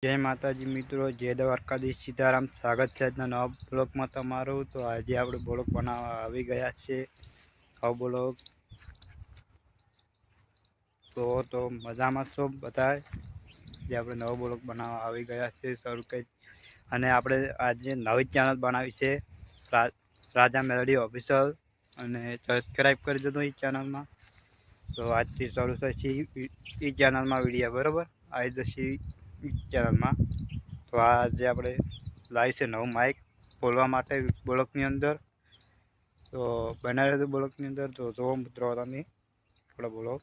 જય માતાજી મિત્રો, જય દ્વારકાધીશ, સીતારામ. સ્વાગત છે આજના નવા બ્લોગમાં તમારું. તો આજે આપણે બ્લોગ બનાવવા આવી ગયા છે. આવો બ્લોગ તો મજામાં છો બધા. જે આપણે નવો બ્લોગ બનાવવા આવી ગયા છે શરૂ કરી. અને આપણે આજે નવી ચેનલ બનાવી છે, રાજા મેલડી ઓફિશિયલ, અને સબસ્ક્રાઈબ કરી દેજો એ ચેનલમાં. તો આજથી શરૂ થશે એ ચેનલમાં વિડીયો, બરાબર આવી જશે ચેનલમાં. તો આજે આપણે લાવી છે નવું માઇક બોલવા માટે બ્લોગની અંદર. તો બનાવી રહેતું બ્લોગની અંદર. તો જો મિત્રો તમે આપણે બ્લોગ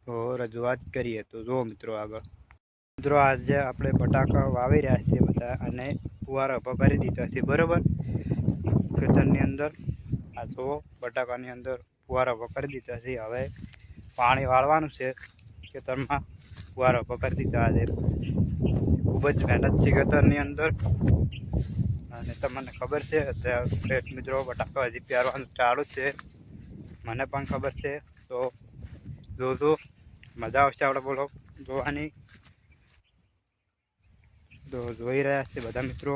તો રજૂઆત કરીએ. તો જો મિત્રો આગળ મિત્રો આજે આપણે બટાકા વાવી રહ્યા છીએ બધા, અને ફુવારા ઊભા કરી દીધા છે, બરાબર ખેતરની અંદર. આ તો બટાકાની અંદર ફુવારા ઊભા કરી દીધા છે. હવે પાણી વાળવાનું છે ખેતરમાં. ફુવારા ઊભા કરી દીધા છે. ખૂબ જ મહેનત છે ખેતરની અંદર. અને તમને ખબર છે અત્યારે મિત્રો બટાકા હજી પ્યારવાનું ચાલુ છે, મને પણ ખબર છે. તો જોજો, મજા આવશે આપણે બોલો જોવાની. તો જોઈ રહ્યા છે બધા મિત્રો.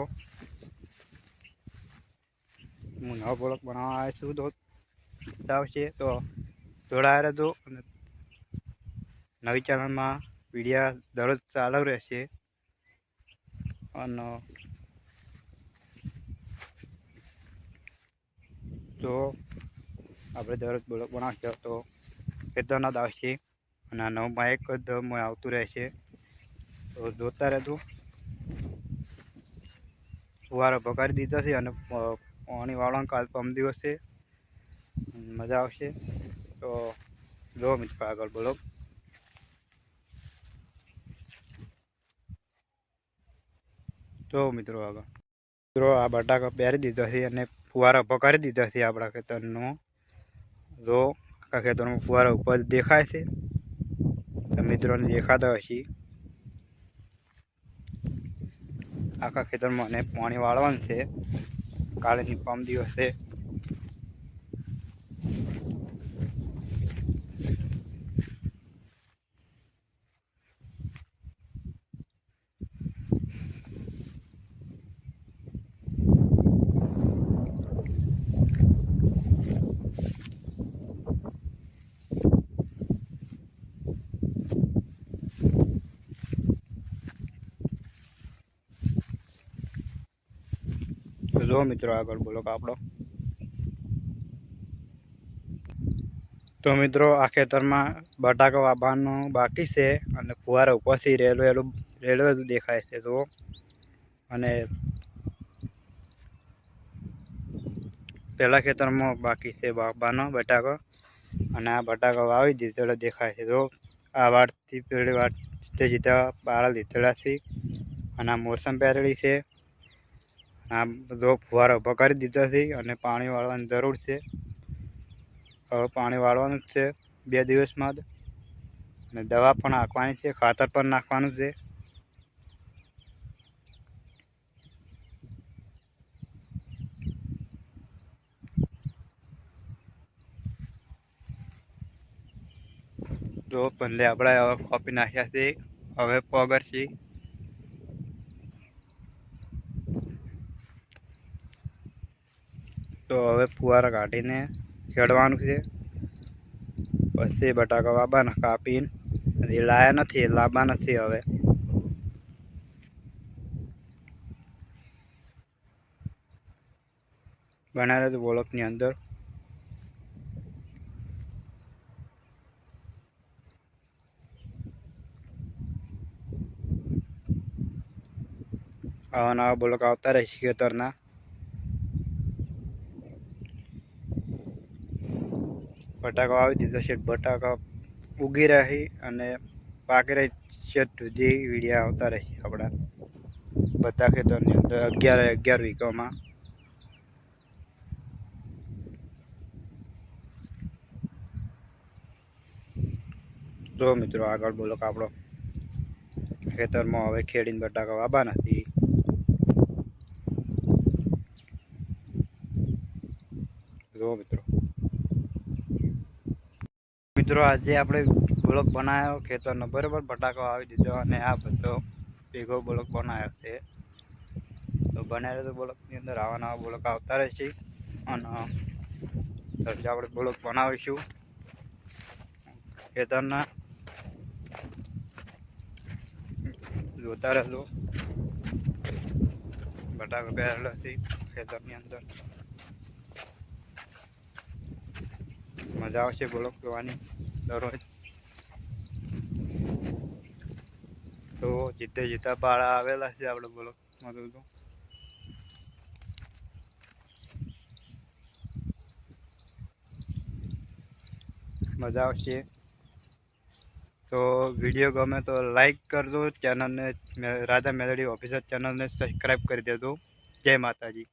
હું નવો બ્લોગ બનાવવા આવ્યો છું, તો મજા આવશે. તો જોડાયા રહેજો. અને નવી ચેનલમાં વિડીયો દરરોજ ચાલુ રહેશે. અને તો આપણે દરરોજ બ્લોગ બનાવશે તો ખેતરના જ આવશે. અને આ નવું માઇક જ આવતું રહેશે. તો જોતા રહેજો. ફુવારા પકાડી દીધા છે, અને પાણી વાળવાનું કાલ પરમ દિવસે મજા આવશે. તો જો મિત્રો આગળ બોલો. તો મિત્રો આગળ મિત્રો આ બટાકા પહેરી દીધા છે, અને ફુવારા પકાડી દીધા છે આપણા ખેતરનું. જો આખા ખેતરમાં ફુવારા ઉપર દેખાય છે, તો મિત્રોને દેખાતા હશે. આખા ખેતરમાં અને પાણી વાળવાનું છે કાલેની પરમ દિવસે. તો જો મિત્રો આગળ બોલો આપણો. તો મિત્રો આ ખેતરમાં બટાકા વાવવાનું બાકી છે, અને ફુવારા ઉપરથી રેલવે દેખાય છે. તો અને પહેલા ખેતરમાં બાકી છે વાવવાનો બટાકા, અને આ બટાકા વાવી દીધેલા દેખાય છે. તો આ વાટથી પેલી વાટ સીધા પાળા લીધેલા છે, અને આ મોસમ પહેરેલી છે. આ બધો ફુવારા ઊભા કરી દીધા છે, અને પાણી વાળવાની જરૂર છે. હવે પાણી વાળવાનું જ છે 2 દિવસમાં જ. અને દવા પણ નાખવાની છે, ખાતર પણ નાખવાનું છે. તો પહેલે આપણે હવે કોપી નાખ્યા છે, હવે પગર છે. તો હવે ફુવારા કાઢીને ખેડવાનું છે. પછી બટાકા વાવવાના કાપીને. હજી લાયા નથી, લાવવા નથી હવે. બનાવેલું હતું બ્લોકની અંદર. આવા નવા બ્લોક આવતા રહેશે ખેતરના. બટાકા વાવી દીધો છે, બટાકા ઉગી રહી અને પાકી રહી છે સુધી વિડીયા આવતા રહેશે આપણા બધા ખેતરની અંદર 11 વીઘામાં. જો મિત્રો આગળ બોલો આપણો ખેતરમાં હવે ખેડીને બટાકા વાવવા નથી. જો મિત્રો આજે આપણે બ્લોક બનાવ્યો ખેતરનો, બરાબર બટાકા વાવી દીધો. અને આ બધો ભેગો બ્લોક બનાવ્યો છે. તો બનાવેલો બ્લોકની અંદર આવા નવા બ્લોક આવતા રહેશે અને પછી આપણે બ્લોક બનાવીશું ખેતરના. જોતા રહેલો બટાકા પહેરેલા છે ખેતરની અંદર. મજા આવશે બ્લોક જોવાની દરરોજ. તો જીતે જીતા પાળા આવેલા છે આપણે બ્લોકમાં તો મજા આવશે. તો વિડીયો ગમે તો લાઈક કરજો, ચેનલને રાજા મેલડી ઓફિશિયલ ચેનલને સબસ્ક્રાઈબ કરી દેજો. જય માતાજી.